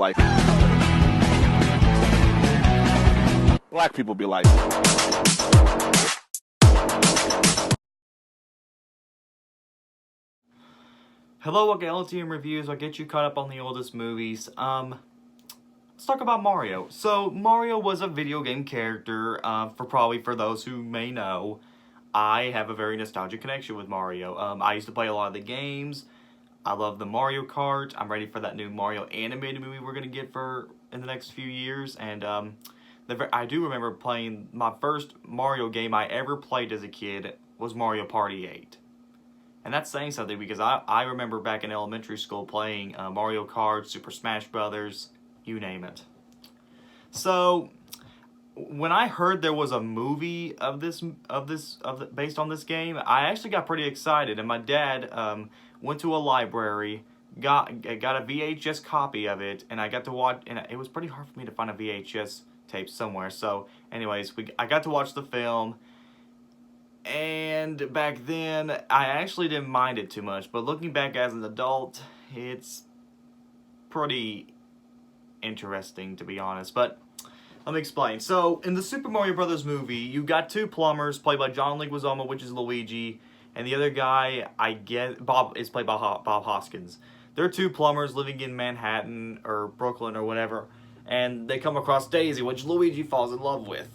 like. Black people be like. Hello, welcome to LTM Reviews. I'll get you caught up on the oldest movies. Let's talk about Mario. So, Mario was a video game character, for those who may know. I have a very nostalgic connection with Mario. I used to play a lot of the games. I love the Mario Kart. I'm ready for that new Mario animated movie we're going to get in the next few years. And I do remember playing my first Mario game I ever played as a kid was Mario Party 8. And that's saying something because I remember back in elementary school playing Mario Kart, Super Smash Brothers, you name it. So when I heard there was a movie based on this game, I actually got pretty excited. And my dad went to a library, got a VHS copy of it, and I got to watch. And it was pretty hard for me to find a VHS tape somewhere. So, anyways, I got to watch the film. And back then, I actually didn't mind it too much. But looking back as an adult, it's pretty interesting, to be honest. But let me explain. So, in the Super Mario Brothers movie, you got two plumbers played by John Leguizamo, which is Luigi, and the other guy, Bob, is played by Bob Hoskins. They're two plumbers living in Manhattan or Brooklyn or whatever, and they come across Daisy, which Luigi falls in love with.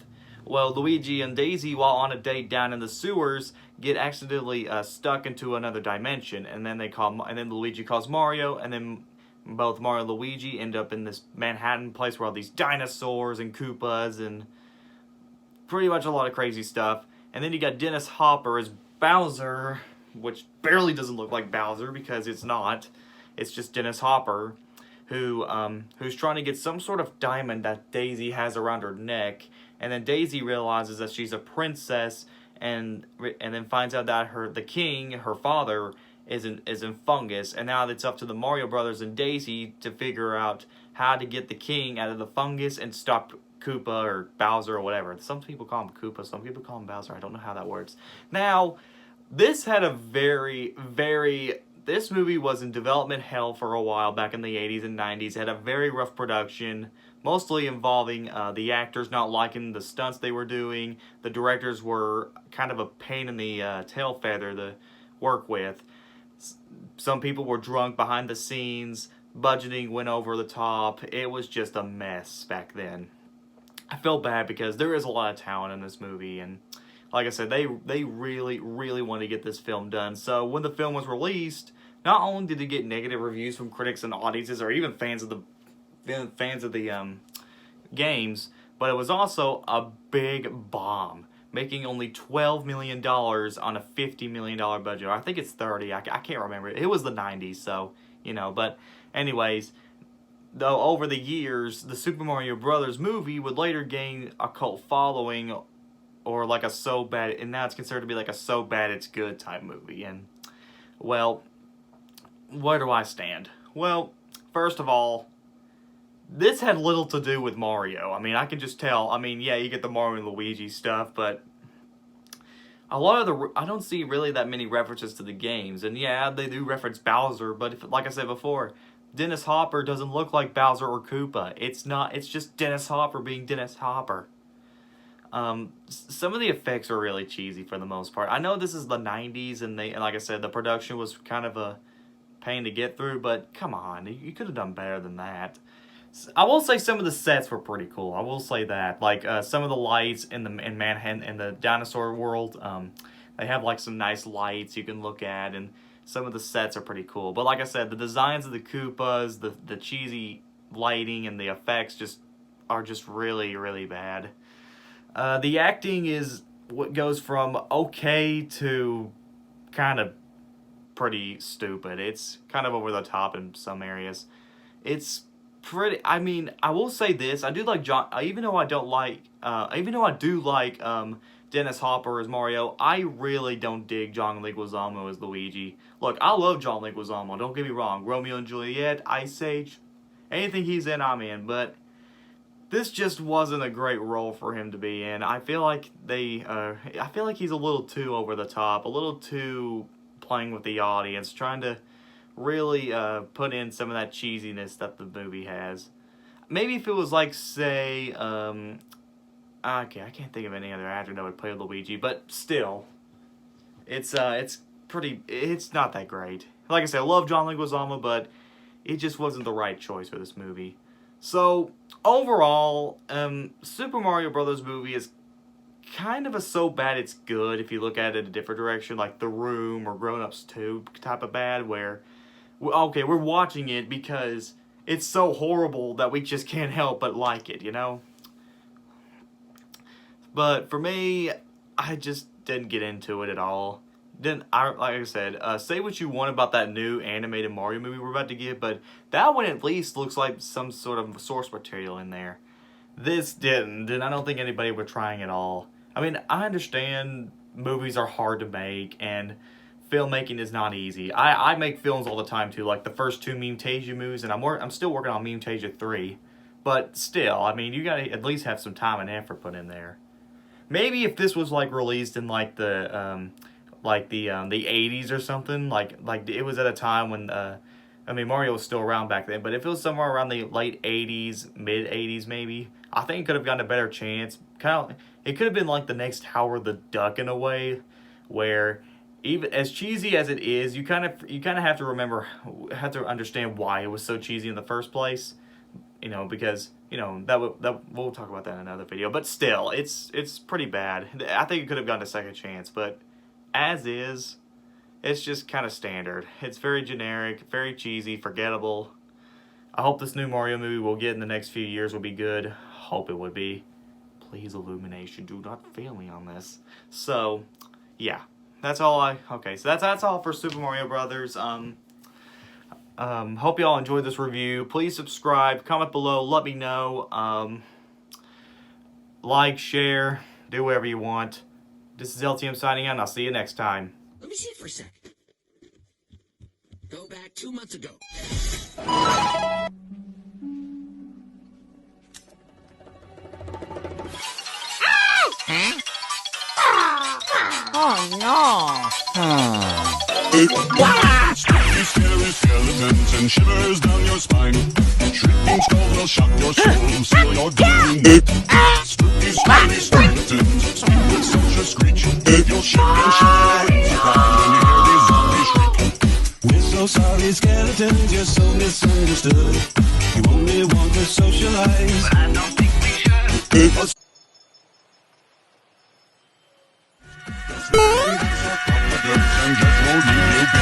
Well, Luigi and Daisy, while on a date down in the sewers, get accidentally stuck into another dimension, and then Luigi calls Mario, and then both Mario and Luigi end up in this Manhattan place where all these dinosaurs and Koopas and pretty much a lot of crazy stuff. And then you got Dennis Hopper as Bowser, which barely doesn't look like Bowser because it's not. It's just Dennis Hopper, who's trying to get some sort of diamond that Daisy has around her neck. And then Daisy realizes that she's a princess, and then finds out that the king, her father, is in fungus, and now it's up to the Mario Brothers and Daisy to figure out how to get the king out of the fungus and stop Koopa or Bowser or whatever. Some people call him Koopa, some people call him Bowser. I don't know how that works. Now, this had a this movie was in development hell for a while back in the 80s and 90s. It had a very rough production, mostly involving the actors not liking the stunts they were doing. The directors were kind of a pain in the tail feather to work with. Some people were drunk behind the scenes. Budgeting went over the top. It was just a mess back then. I feel bad because there is a lot of talent in this movie, and like I said, they really wanted to get this film done. So when the film was released, not only did it get negative reviews from critics and audiences, or even fans of the games, but it was also a big bomb, making only $12 million on a $50 million budget. Or I think it's 30. I can't remember. It was the 90s, so, But anyways, though over the years, the Super Mario Brothers movie would later gain a cult following, or like and now it's considered to be like a so bad it's good type movie. And, well, where do I stand? Well, first of all, this had little to do with Mario. I mean, I can just tell. I mean, yeah, you get the Mario and Luigi stuff, but a lot of I don't see really that many references to the games. And yeah, they do reference Bowser, but like I said before, Dennis Hopper doesn't look like Bowser or Koopa. It's just Dennis Hopper being Dennis Hopper. Some of the effects are really cheesy for the most part. I know this is the 90s, and like I said, the production was kind of a pain to get through, but come on, you could have done better than that. I will say some of the sets were pretty cool. I will say that, like some of the lights in Manhattan in the dinosaur world, they have like some nice lights you can look at, and some of the sets are pretty cool. But like I said, the designs of the Koopas, the cheesy lighting, and the effects are just really bad. The acting is what goes from okay to kind of pretty stupid. It's kind of over the top in some areas. It's pretty. I mean, I will say this: I do like John. Even though I do like Dennis Hopper as Mario, I really don't dig John Leguizamo as Luigi. Look, I love John Leguizamo. Don't get me wrong. Romeo and Juliet, Ice Age, anything he's in, I'm in. But this just wasn't a great role for him to be in. I feel like I feel like he's a little too over the top, a little too playing with the audience, trying to really put in some of that cheesiness that the movie has. maybe if it was like, say, okay, I can't think of any other actor that would play Luigi, but still, it's not that great. Like I said, I love John Leguizamo, but it just wasn't the right choice for this movie. So overall, Super Mario Brothers movie is kind of a so bad it's good if you look at it a different direction, like The Room or Grown Ups 2 type of bad, where okay, we're watching it because it's so horrible that we just can't help but like it, you know? But for me, I just didn't get into it at all. Like I said, say what you want about that new animated Mario movie we're about to get, but that one at least looks like some sort of source material in there. This didn't, and I don't think anybody was trying at all. I mean, I understand movies are hard to make, and filmmaking is not easy. I make films all the time too, like the first two Meme-tasia movies, and I'm still working on Meme-tasia 3. But still, I mean, you gotta at least have some time and effort put in there. Maybe if this was like released in like the 80s or something, like it was at a time when I mean, Mario was still around back then, but if it was somewhere around the late 80s, mid 80s maybe, I think it could have gotten a better chance. It could have been like the next Howard the Duck in a way, where even as cheesy as it is, you kind of have to understand why it was so cheesy in the first place. You know, because that we'll talk about that in another video. But still, it's pretty bad. I think it could have gotten a second chance, but as is, it's just kind of standard. It's very generic, very cheesy, forgettable. I hope this new Mario movie we'll get in the next few years will be good. Hope it would be. Please, Illumination, do not fail me on this. So, yeah, that's all so that's all for Super Mario Brothers. Hope y'all enjoyed this review. Please subscribe, comment below, let me know. Like, share, do whatever you want. This is LTM signing out, and I'll see you next time. Let me see it for a sec. Go back 2 months ago. Oh no! Scary skeletons and shivers down your spine. Shrieking skulls will shock your soul, seal your doom. Spooky, scary skeletons speak with such a screech. You'll shake and shiver and surprise when you hear these zombies shriek. We're so sorry, skeletons, you're so misunderstood. You only want to socialize, but I don't think we should. And just won't leave you